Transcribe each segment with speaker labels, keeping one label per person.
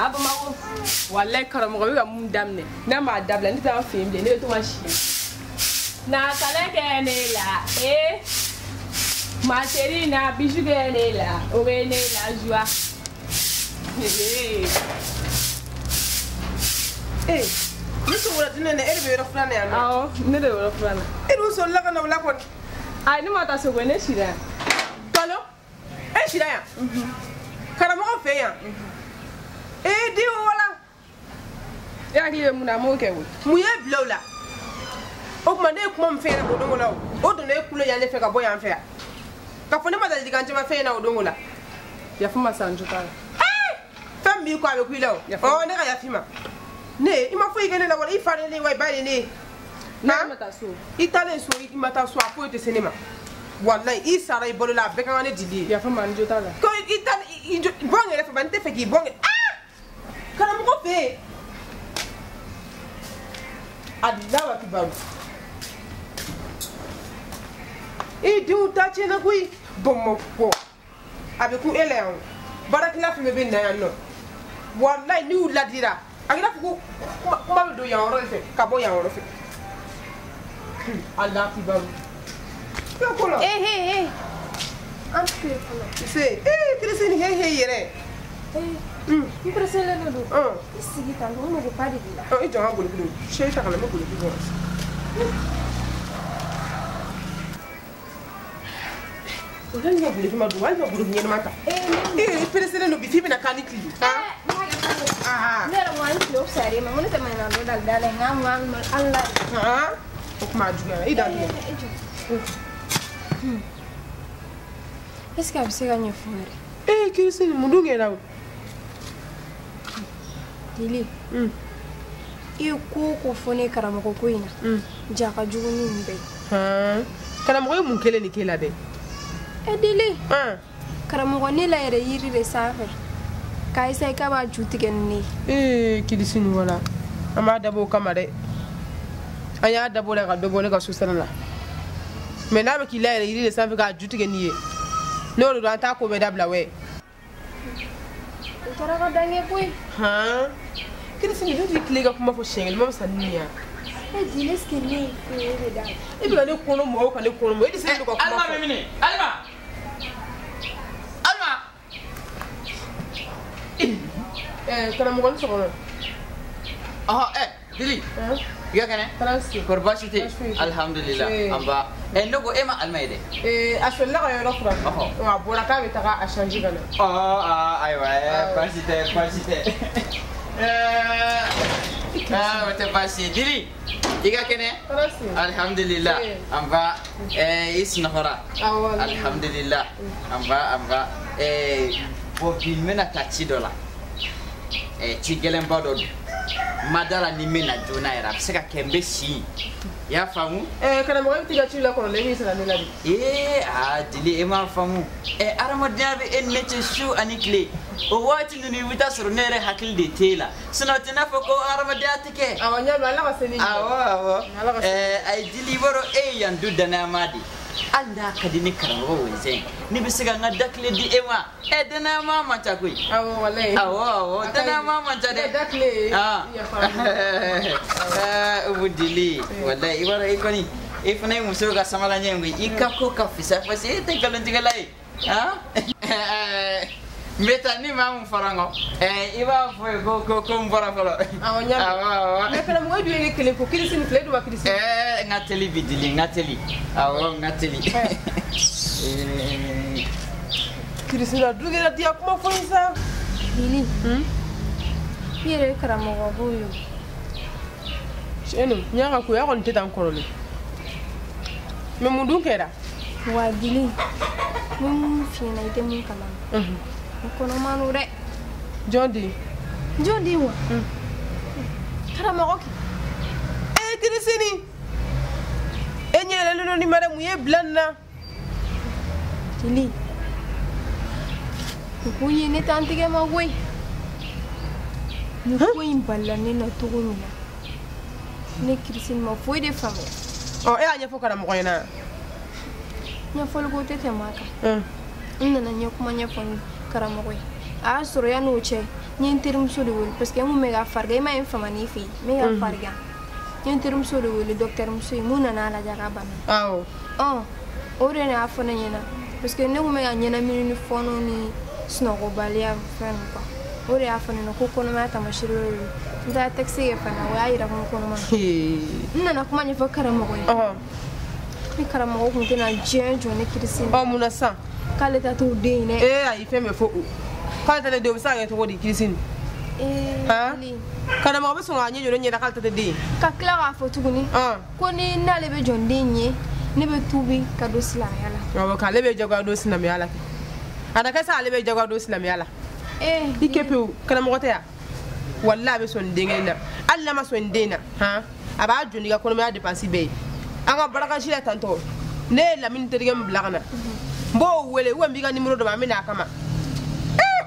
Speaker 1: aba mago wallahi karamogo ga mum damne na ma dabla ni ta fim de ne to washi na kala ke ne la ma chérie na bijou ke ne la o be ne la joie
Speaker 2: ni so wala dinene be rafrana ya
Speaker 1: no ne de rafrana
Speaker 2: so la kana wala kon
Speaker 1: ay ni mata so gone shira
Speaker 2: talo shira ya karamogo fe ya di wala
Speaker 1: ya ki mu na mo ke wu
Speaker 2: mu ye blawla o kuma ne kuma mfe na bodongo la o do ne kulo ya ne fe ka boya mfe ya ka fone ma da diganje ma fe na odongo la
Speaker 1: ya fuma sanju ta
Speaker 2: fam bi ko abe kuilo o ne ga ya fima ne ima fo igene la wala ifare ne wai bale ne
Speaker 1: na mata so
Speaker 2: itale so mata so apo te sinema wallahi isara ibolo la be kan ne dili
Speaker 1: ya fuma njo ta la
Speaker 2: ko itale bonge le fa ban te fe ki bonge kana mo ko fe Allah wa kibaru di uta chena kui bomo ko abe ku ele on barakila fi me be na no wallahi ni uladira agira ku ma do ya oro fe ka bo ya oro fe Allah kibaru yo kola
Speaker 1: antu kola
Speaker 2: se Christine yere
Speaker 1: impresele no do isi ta no mo pari bila
Speaker 2: ito ha bulu bulu sheita kala mo bulu bulu udan ya bulu ma do wal ma bulu ni mata presele no bi fi na kanikli
Speaker 1: nera wan ki obsare ma mun ta mai na do dal dal ngam Allah
Speaker 2: o kuma juga ida ni
Speaker 1: est-ce que você ganha fora
Speaker 2: Christine mundu ngena
Speaker 1: Dili. Ko fone karamogo ko ina. Jaka jugu ni mbe.
Speaker 2: Karamogo mun kele ni kela de.
Speaker 1: Dili. Karamogo ni la yere yiri de safe. Kai sai ka ba jutige ni.
Speaker 2: Kidisini wala. Ama dabo kamare. Aya dabo la ga dobo le ga susana la. Mais na be ki la yere yiri de safe ga jutige ni ye. No do anta ko be dabla we.
Speaker 1: Tara ga dange koy.
Speaker 2: Christine du kile kuma fo shengel mama saniya
Speaker 1: Dili skini ko da
Speaker 2: ibra ne kono mo ka ne kono mo edi sen ko kuma
Speaker 3: alma memine alma
Speaker 2: kana mo gon so kono
Speaker 3: Dili ya kane
Speaker 2: transi
Speaker 3: korbashite alhamdulillah amba ndogo ema almaide
Speaker 2: asholla ga yoro fura wa bora ka be taga a changer gana
Speaker 3: aywa pasite wata pasi Dili iga kene alhamdulillah amba isna hora alhamdulillah amba bobi mena tachi dola chigelen bado madara ni mena jona era seka kembe si ya famu
Speaker 2: kana mo tiga chula kono le misala ni ladi
Speaker 3: Dili ema famu aramadiabe enneche shu anikle o wati ni wita suru nere hakil de tela sunati nafako aramadiatike
Speaker 2: awanya bala waseni
Speaker 3: awo ay Dili boro yandu dana madi anda kadini karawo wenzen ni bisiga ngadakle di ema dana mama takui
Speaker 2: wallahi
Speaker 3: awo dana mama tade
Speaker 2: dakle
Speaker 3: Dili wallahi ibara ikoni ifnai musoga samala nyengwi ikako kafisa fasi te kalontigalai Meta ni mamu farango iba foi go mbora folo
Speaker 2: awanya me kana mo biye kele ko Christine fle do Christine
Speaker 3: ngateli bidili ngateli ngateli
Speaker 2: Christine dugira dia kuma fonsa
Speaker 1: Dili Pire karamogo boyo
Speaker 2: Cheno nyaka ko ya kon tetan korole me mundu kera
Speaker 1: wa Dili mun fina ite mun kala kono manure
Speaker 2: Jondi
Speaker 1: wa karamogo ki
Speaker 2: Christine enyele lolo ni mare mu ye blanna
Speaker 1: Dili kuyi ne tantige magwe ni ko imballa ne na tugumina ne Christine ma foi de famille
Speaker 2: anya fo karamogo ina
Speaker 1: nya folgo tete maka ina na nya kuma nya fon karamogo a soro ya no che
Speaker 4: Nyen terum so de wul parce que mo mega farga ma infama ni fi mega farga. Nyen terum so de wul docteur muso muna na la jaga ban.
Speaker 2: Aw.
Speaker 4: Oh. Ore na afana nyena parce que ne mo mega nyena mi ni fono ni snogo balia fan quoi. Ore afana no ko kono ma ta mashiro. Nda taxi e fana wa ira ko kono ma. Nana kuma ni fakara mo ko. Ni karama ko tena jenjo ne kirisi.
Speaker 2: Oh muna sa.
Speaker 4: Kale ta to de ne.
Speaker 2: Ai fe me fo. Kale ta de sa ga to di kirisi. Ha? Kana ma beso nga nyejo nyeda kale ta de.
Speaker 4: Ka klara fo tuguni. Ko ni na lebe jonde nye ne be tubi ka do sila yala.
Speaker 2: Wa ka lebe jagwa do sila me yala. Ada ka sa lebe jagwa do sila me yala. Ikepe kana mo ta ya. Wallahi be son dengena. Allah ma son dena, ha? Aba joni ga kono me dépenser be. Anga baraka shila tanto. Ne la min terigem blagana. Bo wele wo mbiga numéro do ma mina kama.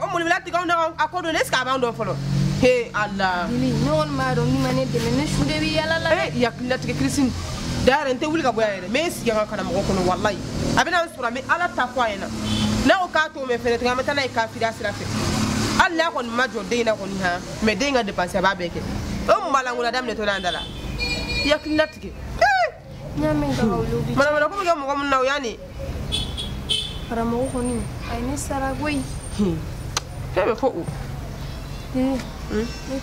Speaker 2: O mo la tiga on akodo ne ska ba ndo folo. He Allah.
Speaker 4: Ni non ma do ni mane de ne shude bi yala la.
Speaker 2: Ya kila tige Christine. Dare nte wuli ga boya me si ga kana mo kono wallahi. Abina sura me ala ta kwa yana. Na o ka to me fere tiga mata na ka fida sira fe. Allah kon majo de na kon ha. Me de nga dépenser ba beke. O malangula dam ne to landala. Ya kila tige.
Speaker 4: Nyamenga wulubi.
Speaker 2: Mana ko mo mo na yani.
Speaker 4: Para mo ko ni ay ni saragoi.
Speaker 2: Febe fo u.
Speaker 4: Ni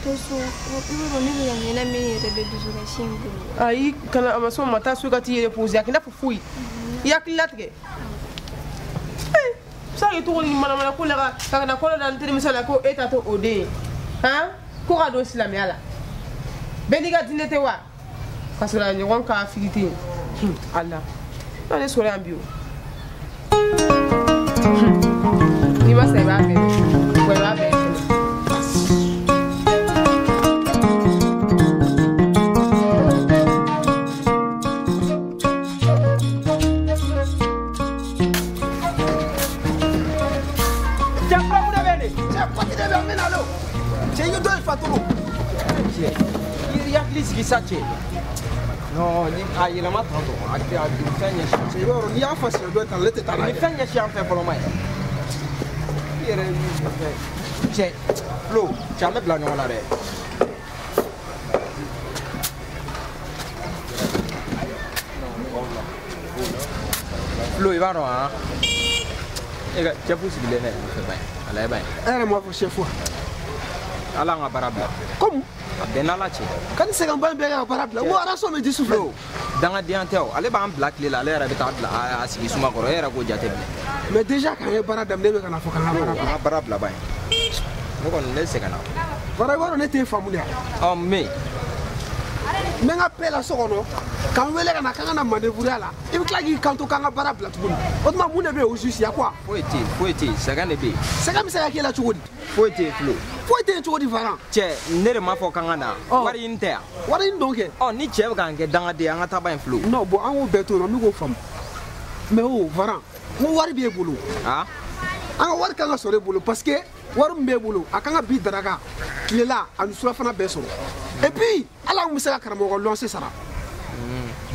Speaker 4: to so ko ni ni na me de duzura shimbu.
Speaker 2: Ai kana amaso mata su ka tiye pozi akina fufui. Ya kilatge. Sa yi to ni mana ko la ka na ko la ntiri misala ko eta to ode. Ha? Ko ga do islam yala. Beniga dinete wa. Kasura nyon ka figiti. Allah. Na le sore ambio. Ni ma sai ba be. Ko ba be.
Speaker 5: No, ni la matto. A fagna se loro li ha fatto due tallette tale. Mi fagna si anche per mai. C'è Flo, c'ha me blanco la re. Flo i varo ah. Ega, c'è possibile ne fai. Allora bene. Era mo fa fu. Ala nga barabla. Come? Benala che
Speaker 6: kan se kan ban be ga parabla mo ara so me di souffle
Speaker 5: danga diantew ale ba am black lila ale ra beta bla asigi suma ko era ko jate
Speaker 6: mais déjà kan e baradam ne be kana fo kana
Speaker 5: barabla bay mo kon ne se kana
Speaker 6: barabara ne te famule
Speaker 5: me
Speaker 6: nga pela so kono kan wele kana kan na manevrer la e bi klagi kan to kan barabla tuguni o ma mu ne be o juice ya quoi
Speaker 5: foeti sagane be
Speaker 6: sagame sa yakela tuguni
Speaker 5: foeti Flo
Speaker 6: foeti tuguni varan
Speaker 5: che ne ma fo kan na wari inte
Speaker 6: wari ndonke
Speaker 5: ni che kan ke danga de anga ta ba Flo
Speaker 6: no bo an wo beto no mi go fam mais o varan mo wari be bulu
Speaker 5: ah
Speaker 6: an wari kan so re bulu parce que wari mbe bulu akanga bi daraga lela an sura fana be so et puis ala mu se ka karamo ko lancer sara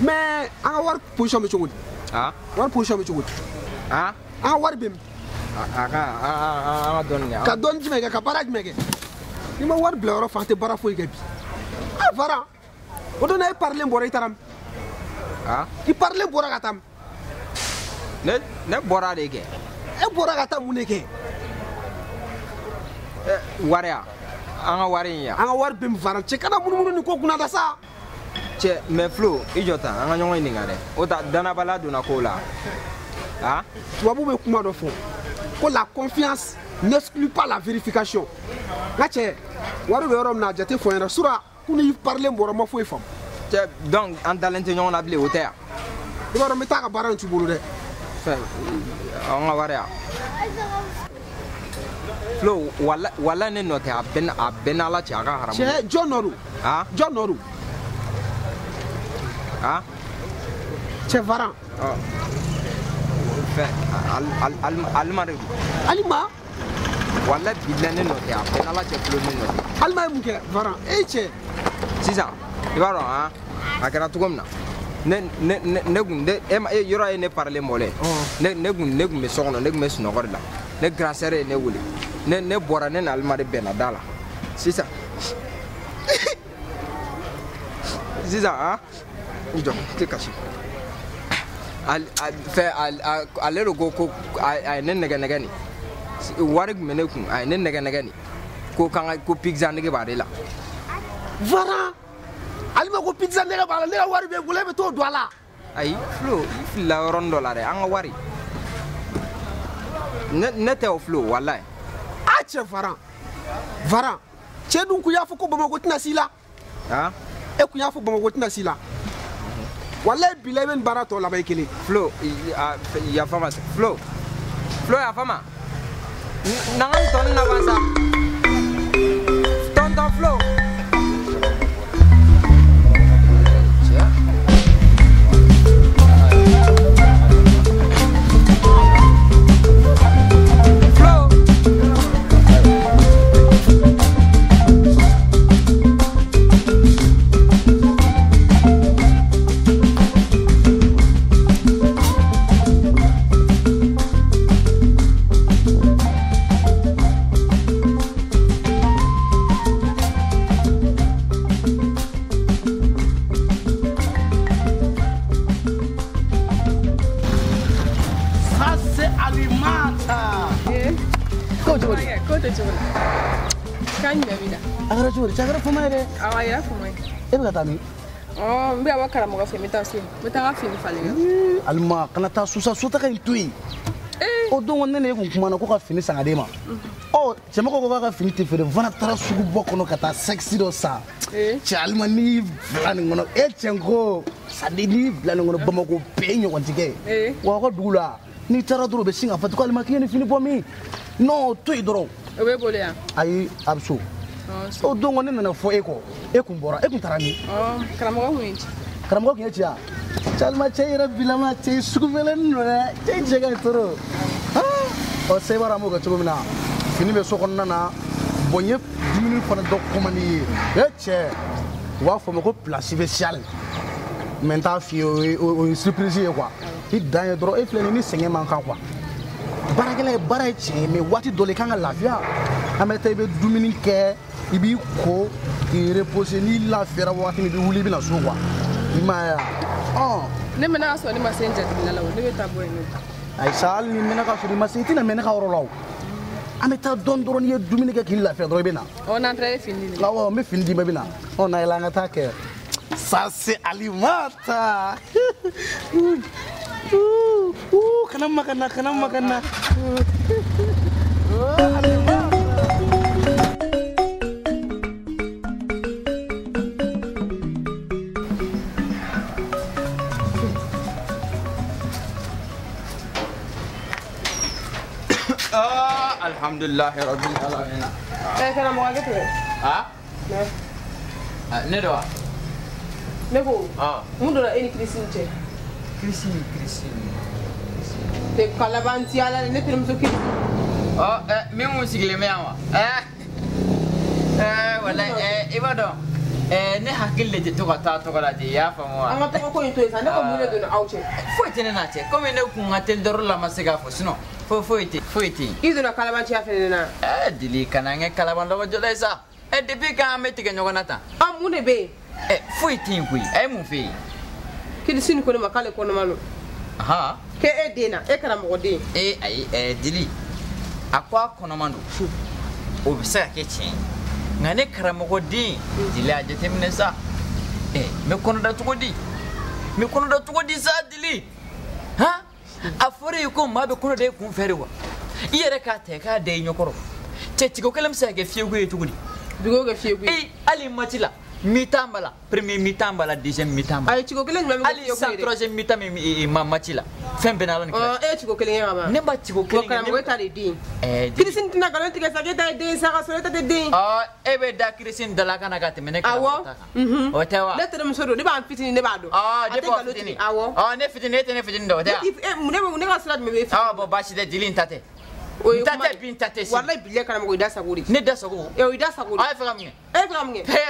Speaker 6: mais an wari position me chogodi
Speaker 5: ah
Speaker 6: wari position me chogodi
Speaker 5: ah
Speaker 6: an wari bim
Speaker 5: aka don ya
Speaker 6: ka don jime ka baraj mege ni ma wari bla ro fante bara fo gabi ah vara o do na parler mbore taram
Speaker 5: ah
Speaker 6: ki parler mbora gatam
Speaker 5: ne bora de ke
Speaker 6: e mbora gatam muneke
Speaker 5: waria anga wari ya
Speaker 6: anga war bim vara che kana mununu ni ko kuna da sa
Speaker 5: che me Flo ijota anga nyongo ni ngare o ta dana balado na kola ah
Speaker 6: tubabu be kuma do fo ko la confiance n'exclut pas la vérification la che waru be rom na jate fo yana sura kuni parler mboro ma fo ifam
Speaker 5: che donc en talente nyongo na ble o terre
Speaker 6: do rom meta ka baran ci bulu de
Speaker 5: fe anga waria Flo wala ne note a ben ala ci aga haram
Speaker 6: che John Noru
Speaker 5: ah
Speaker 6: John Noru
Speaker 5: ah
Speaker 6: che varan
Speaker 5: fe almari
Speaker 6: alima
Speaker 5: wala bilane note a ben ala ci Flo ne note
Speaker 6: alma mu ke varan e che
Speaker 5: sisa ibaro ah akara tugomna ne gunde e yoro ne parler mole ne gun me sogno ne gun me snogor la ne grasere ne wuli ne bɔra ne na alimari bɛnna da la sisan sisan i jɔ tɛ kasi ale de ko a ye ne nɛgɛ nin wari tun bɛ ne kun a ye ne nɛgɛ nin ko pizza nege b'ale la
Speaker 6: Vara ale ma ko pizza nege b'a la ne ka wari bɛ bolo e bɛ t'o don a la
Speaker 5: ayi Flo i filila yɔrɔnin dɔ la dɛ an ka wari ne tɛ o Flo walayi
Speaker 6: a cɛ Varan cɛ dun kun y'a fɔ ko Bamako tɛna s'i la e kun y'a fɔ Bamako tɛna s'i la walayi bila i bɛ nin baara tɔ laban i kelen
Speaker 5: Flo yafa ma Flo yafa ma na n ka nin tɔni laban sa tonton Flo
Speaker 6: Cakara fuma yɛrɛ
Speaker 1: awɔ a yɛrɛ fuma ye
Speaker 6: e bɛ ka taa min
Speaker 1: n bɛ ka bɔ karamɔgɔ fɛ n bɛ taa so n bɛ taa n ka fini falen
Speaker 6: Alima kana taa sotaga in to yen o don ne ne kun kumana ko ka fini san ka d'e ma cɛmɔgɔ ko k'a ka fini tɛ feere Vana taara sugu bɔ kɔnɔ ka taa sexy dɔ san cɛ Alima n'i bila nin kɔnɔ e cɛ ko sadi n'i bila nin kɔnɔ Bamako bɛɛ ɲɔgɔn tigɛ wa aw ka dugu la n'i taara dɔrɔn u bɛ sin ka fɔ ko Alima k'i ye nin fini bɔ min non to yen dɔrɔn
Speaker 1: o b'e bolo yan
Speaker 6: ayi a bɛ so o don ne nana fɔ e kɔ e kun bɔra e kun taara min
Speaker 1: karamɔgɔ kun ye ci
Speaker 6: karamɔgɔ kun ye ci Calima cɛ yɛrɛ bilama cɛ sugu fɛlɛnin don dɛ cɛ cɛ ka ɲi toro se b'a m'o kɛ cogo min na fini bɛ so kɔnɔna na bon n ye dumuni fana dɔ commandé ye cɛ u b'a fɔ ma ko place spéciale mais n t'a f'i ye o ye surprise ye quoi i dan ye dɔrɔn e filɛ nin ni sɛgɛn man kan quoi baarakɛla ye baara ye tiɲɛ ye mais waati dɔ la i kan ka lafiya an bɛ taa i bɛ dumuni kɛ i b'i ko k'i reposer n'i lafiyara waati min i bɛ wuli i bɛ na so quoi i m'a ye wa
Speaker 1: ne mɛna ka sɔrɔ ne ma se n jatigila la o ne bɛ taa bɔ yen nɔ
Speaker 6: ayi sa hali ni mɛna ka sɔrɔ i ma se i tɛna mɛn ne ka yɔrɔ la o an bɛ taa dɔɔnin dɔrɔn n'i ye dumuni kɛ k'i lafiya dɔrɔn i bɛ na
Speaker 1: n'an taara e fini di
Speaker 6: awɔ n bɛ fini d'i ma i bɛ na na yɛlɛ an ka taa kɛ ça c'est Alimata kana makana
Speaker 3: Alhamdulillah rabbil alamin.
Speaker 1: Kana mo agete.
Speaker 3: Ne do.
Speaker 1: Ne ko. Mun do la eni Christine che.
Speaker 3: Christine.
Speaker 1: Te kalabanti ala ne tere muso ki.
Speaker 3: Me mo sigile me awa. Wala ibado. Ne hakille te to kata to kala de ya famo.
Speaker 1: Anga to ko into isa ne ko mun do na auche.
Speaker 3: Foite na che. Comme ne ku ngatel doro la masega fo sino. Foite.
Speaker 1: Ido na kalabanti ya fene na.
Speaker 3: Dili kana nge kalaban lo jola isa. Depuis quand meti ke nyogona ta.
Speaker 1: Mun de be.
Speaker 3: Foite ngui. Mun fe.
Speaker 1: Christine ko ne makale ko no malo.
Speaker 3: Aha.
Speaker 1: Ke dena kana mo de.
Speaker 3: Dili. Akwa kono mando. O bisa ke chen. Ngane karamo di dili aje temne sa me kono da tugo di sa dili ha afore ko ma be kono de kun fere wa iyere ka te ka de nyokoro che tigo kelam sa ge fiego e tugo di
Speaker 1: dugo ge fiego
Speaker 3: ali matila mitambala premier mitambala deuxième mitambala
Speaker 1: ay tigo kelam me
Speaker 3: ali sa troisième mitame ma matila fembe na lani
Speaker 1: tigo kelam ma
Speaker 3: ne ba tigo kelam
Speaker 1: ko mo tari di Christine tina galon tiga sa ge ta de sa ka so ta de
Speaker 3: ebe da Christine dala kana ka te mene ka o tewa
Speaker 1: le tere muso do ne ba fitini ne ba do
Speaker 3: de ba fitini ne fitini do da
Speaker 1: ne ka slat me be
Speaker 3: bo bashi de dilin tate tate bin tate si
Speaker 2: wallahi billahi karamɔgɔ da sagori
Speaker 3: ne da sago
Speaker 2: o da sagori
Speaker 3: ay fa min
Speaker 2: he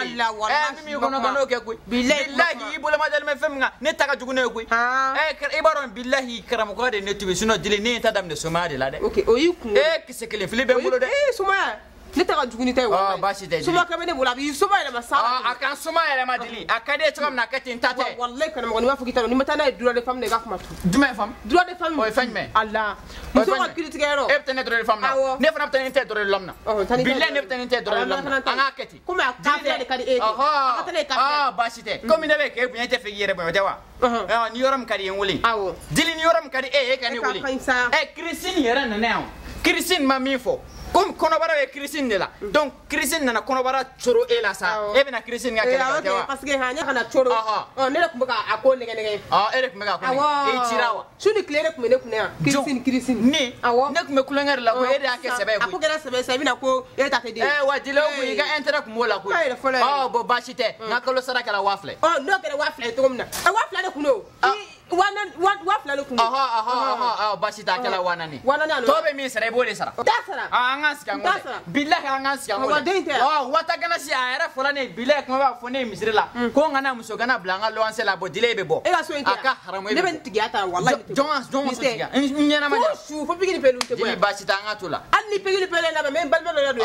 Speaker 2: Allah wallahi
Speaker 3: mi kono mano ke koy billahi ibole ma dal me fem nga ne taga jugune koy ibaron billahi karamɔgɔ de ne tubi sino dile ne ta dam ne somade la de
Speaker 2: okay o yi kun
Speaker 3: kise kele fili be bolo de
Speaker 2: suma ne taga juguni tay
Speaker 3: wa bashi de
Speaker 2: suma ka bene bola bi suma ele ma sa
Speaker 3: akan suma ele ma dili akade tokam na katin tate
Speaker 2: wallahi karamɔgɔ ni ma fukita ni mata na droit de femme de ga kuma tu
Speaker 3: dume femme
Speaker 2: droit de femme
Speaker 3: o femme me
Speaker 2: Allah muso ka critique yaro
Speaker 3: e tane droit de femme na ne fana tane te droit de l'homme na billahi ne tane te droit de l'homme anga kati
Speaker 2: kuma ka de kadi e
Speaker 3: bashi te comme ne be ke bunya te fe yere be wa ni yoram kadi en wuli dili ni yoram kadi e kan wuli Christine yere na now Christine ma mi fo comme konobara e Christine de la donc Christine na konobara choro e la sa e bena Christine ga kala jawa
Speaker 2: parce que hanya kana choro ne la kumba akon nege
Speaker 3: ere kumba akon e chirawa
Speaker 2: suni claire kumene kuna Christine
Speaker 3: ni ne kume kulengar la ko ere ake sebe ko
Speaker 2: akogera sebe na ko e ta te de
Speaker 3: wa dilo ko yiga intérêt kumola ko bo bashite ngakalo saraka la wafle
Speaker 2: no kere wafle to mna wafle de kuno wafle de kuno
Speaker 3: bashita kala wanani to be mi sare bole sara
Speaker 2: dasara
Speaker 3: angaska ngode billahi angaska ngode wata gana si ayara folane billahi kuma ba fone misrila ko ngana muso gana blanga lo anse la bodile be bo aka haramu
Speaker 2: ne ben tigiata wallahi
Speaker 3: jon tiga nyana ma
Speaker 2: shu fo bigini pelu te
Speaker 3: boya bashita ngatula
Speaker 2: anni pegini pele na men balbelo la do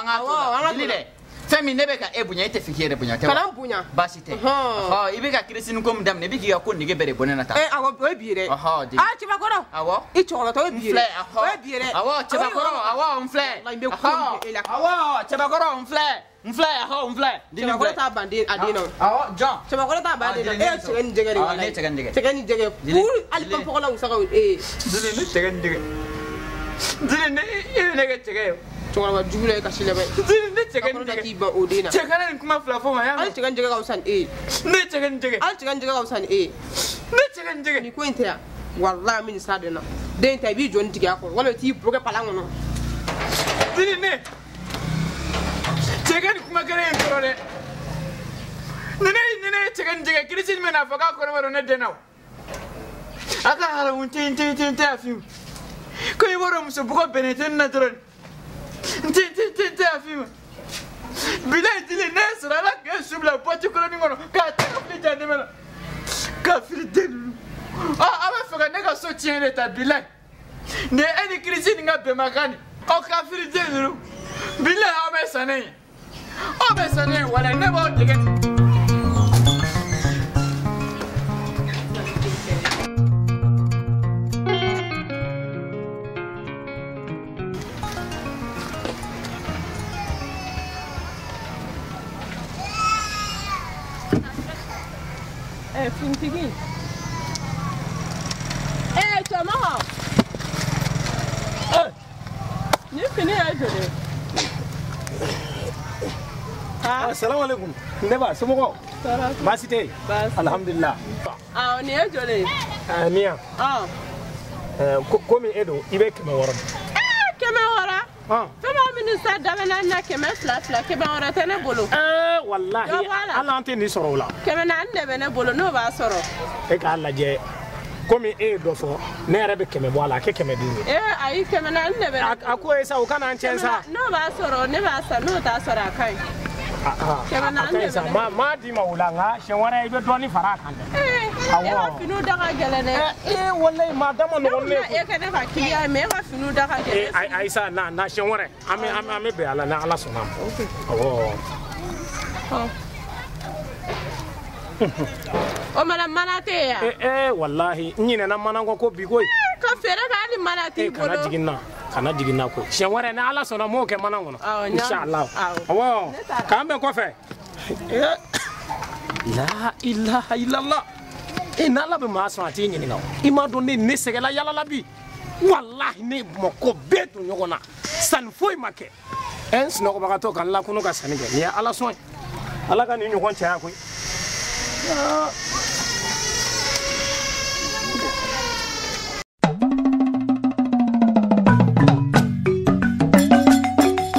Speaker 3: ngatula dilile femi nebe ka ebunya ite fikire bunya te
Speaker 2: kana bunya
Speaker 3: basite ibe ka Christine ko mdam ne bigi ya ko nige bere bonena ta
Speaker 2: awo o bire chiba goro
Speaker 3: awo
Speaker 2: I cholo to bire o bire
Speaker 3: awo chiba goro awo mfle awo chiba goro mfle
Speaker 2: chiba goro ta bandi adino
Speaker 3: awo John
Speaker 2: chiba goro ta bandi chigen jegere
Speaker 3: wala
Speaker 2: chigen jege pour al pam pokola usaka
Speaker 3: dile chigen jege dile ne ke chege
Speaker 2: chora wa jule ka silebe
Speaker 3: ne chigen jege
Speaker 2: ki ba odina
Speaker 3: chegana kuma fla fo ma ya
Speaker 2: al chigen jege ka usan
Speaker 3: ne chigen jege
Speaker 2: al chigen jege ka usan
Speaker 3: ne chigen jege
Speaker 2: ni ko intia wallahi min sadena den tay bi joni tigi akon wala ti bloqué palangono
Speaker 3: dile ne chigen kuma kare entrole ne chigen jege Christine mena foka ko no ne denaw aka hala un tin afim ko yoro muso buko beneten na dron tin afim bilay dile ne sura la ke subla poti ko ni ngono ka ta fi jande mena ka fi den aba foka ne ka so tiene ta bilay ne eni Christine nga be makani o ka fi den bilay o be sane wala ne ba dege
Speaker 1: Fintigi. Tomo. Ni fini ya jole.
Speaker 5: Assalamu alaikum. Ne ba sumo basite. Alhamdulillah.
Speaker 1: Ni ya jole.
Speaker 5: Niya. Ko mi edo ibe kema wara.
Speaker 1: Kema wara. Fama minister damana na kema fla kema wara tane bolo.
Speaker 5: Wallahi ala ante ni soro la.
Speaker 1: Kema na ne bene bolo no ba soro.
Speaker 5: E ka alla je komi do fo ne yɛrɛ bɛ kɛmɛ bɔ a la a kɛ 500.
Speaker 1: Ayi kɛmɛ na ne bɛ.
Speaker 5: A ko ye sa o kana an tiɲɛ sa.
Speaker 1: N'o b'a sɔrɔ ne b'a sa n'o t'a sɔrɔ a ka ɲi. Kɛmɛ na ne bɛ.
Speaker 5: Ma di ma o la nka siɲɛ wɛrɛ I bɛ dɔɔni fara a kan dɛ.
Speaker 1: E ka finiw da ka gɛlɛn dɛ.
Speaker 5: Walayi maa dama nɔgɔn ne.
Speaker 1: E ka ne ka kiliyan mais e ka finiw da ka gɛlɛn.
Speaker 5: Ayi sa na siɲɛ wɛrɛ an bɛ bɛn a la ni Ala sɔnna ma. Awɔ.
Speaker 1: O mana tɛ yan.
Speaker 5: Wallahi n ɲinɛna mana ko bi koyi.
Speaker 1: Ka feere kɛ hali mana t'i bolo.
Speaker 5: Kana jigin na ko siɲɛ wɛrɛ ni Ala sɔnna m'o kɛ mana kɔnɔ. Inshallah. Awɔ k'an bɛn kɔfɛ. La ilaha illallah. N'Ala bɛ maa sɔn a t'i ɲininka o. I m'a dɔn ne sɛgɛnla yala la bi. Wallahi ne mako bɛɛ don ɲɔgɔn na. Sanni foyi ma kɛ. N sunɔgɔbagatɔ ka n lakunu ka sanni kɛ. Nin ye Ala sɔn ye. Ala ka nin ɲɔgɔn caya koyi.